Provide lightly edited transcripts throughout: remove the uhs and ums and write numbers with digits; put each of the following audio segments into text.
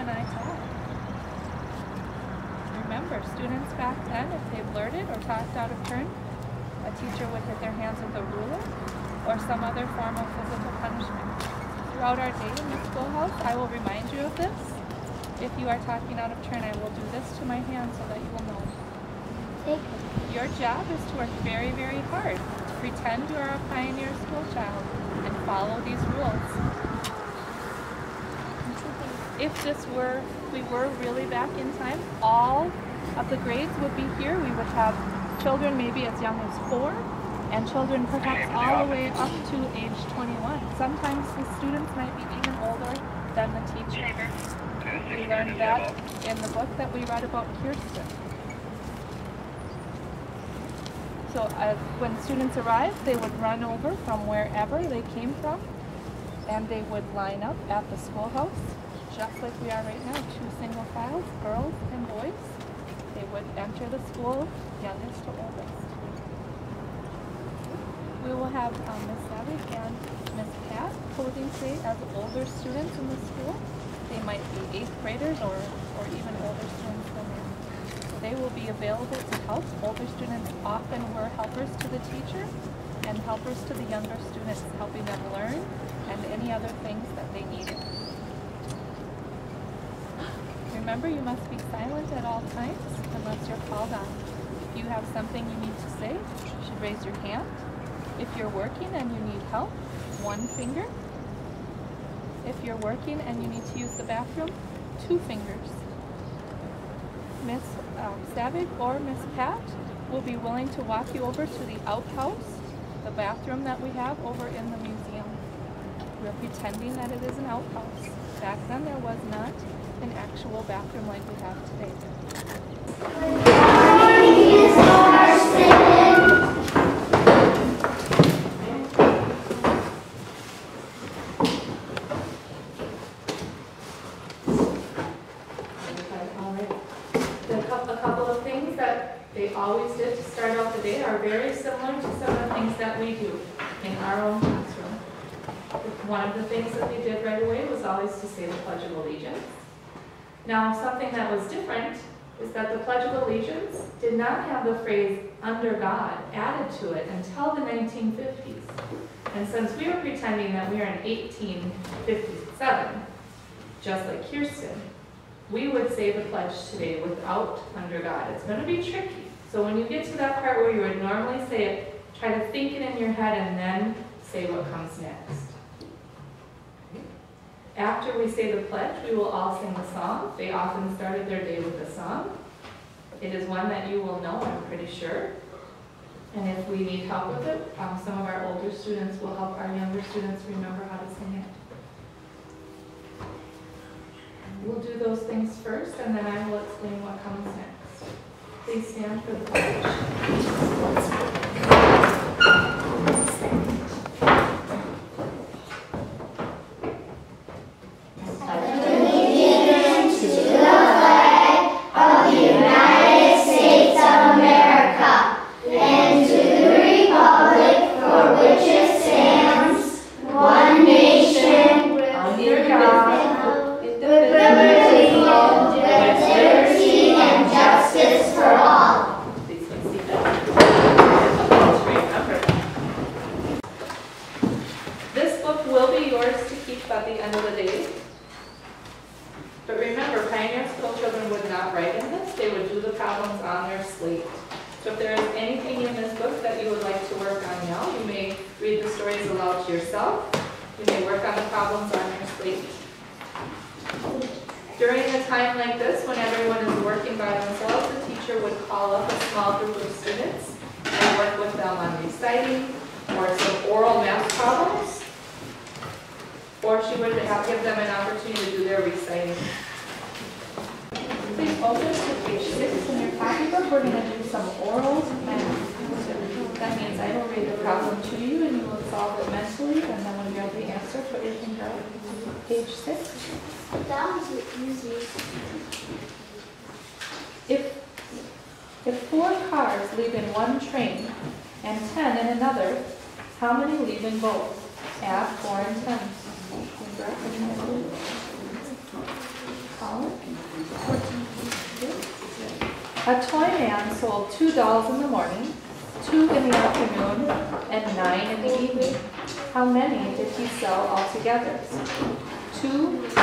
when I taught. Remember, students back then, if they blurted or talked out of turn, a teacher would hit their hands with a ruler or some other form of physical punishment. Throughout our day in the schoolhouse, I will remind you of this. If you are talking out of turn, I will do this to my hand so that you will know. Your job is to work very, very hard. Pretend you are a pioneer school child and follow these rules. If we were really back in time, all of the grades would be here. We would have children maybe as young as 4 and children perhaps all the way up to age 21. Sometimes the students might be even older than the teacher. We learned that in the book that we read about Kirsten. So when students arrived, they would run over from wherever they came from and they would line up at the schoolhouse, just like we are right now, 2 single files, girls and boys. They would enter the school, youngest to oldest. We will have Miss Savage and Miss Pat posing today as older students in the school. They might be 8th graders or even older students than that. So they will be available to help. Older students often were helpers to the teacher and helpers to the younger students, helping them learn and any other things that they needed. Remember, you must be silent at all times unless you're called on. If you have something you need to say, you should raise your hand. If you're working and you need help, 1 finger. If you're working and you need to use the bathroom, 2 fingers. Miss Savage or Miss Pat will be willing to walk you over to the outhouse, the bathroom that we have over in the museum. We're pretending that it is an outhouse. Back then there was not an actual bathroom like we have today. A couple of things that they always did to start out the day are very similar to some of the things that we do in our own classroom. One of the things that they did right away was always to say the Pledge of Allegiance. Now, something that was different is that the Pledge of Allegiance did not have the phrase "under God" added to it until the 1950s. And since we were pretending that we are in 1857, just like Kirsten, we would say the pledge today without "under God." It's going to be tricky. So when you get to that part where you would normally say it, try to think it in your head and then say what comes next. After we say the pledge, we will all sing the song. They often started their day with a song. It is one that you will know, I'm pretty sure. And if we need help with it, some of our older students will help our younger students remember how to sing it. We'll do those things first, and then I will explain what comes next. Please stand for the pledge. At the end of the day. But remember, pioneer school children would not write in this. They would do the problems on their slate. So if there is anything in this book that you would like to work on now, you may read the stories aloud to yourself. You may work on the problems on your slate. During a time like this, when everyone is working by themselves, the teacher would call up a small group of students and work with them on reciting or some oral math problems. Or she would give them an opportunity to do their reciting. Please open to page 6 in your copybook. We're going to do some oral math. That means I will read the problem to you and you will solve it mentally, and then when you have the answer, put your finger out. Page 6. That was easy. If 4 cars leave in one train and 10 in another, how many leave in both? Add 4 and 10. Column. A toy man sold 2 dolls in the morning, 2 in the afternoon, and 9 in the evening. How many did he sell altogether? 2 and 2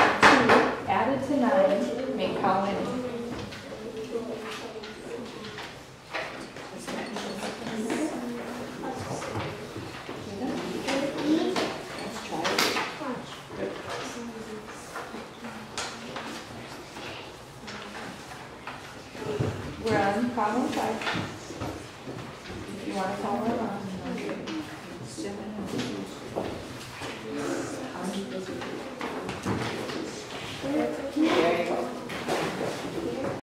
added to 9 make how many? We're on problem 5. If you want to follow along.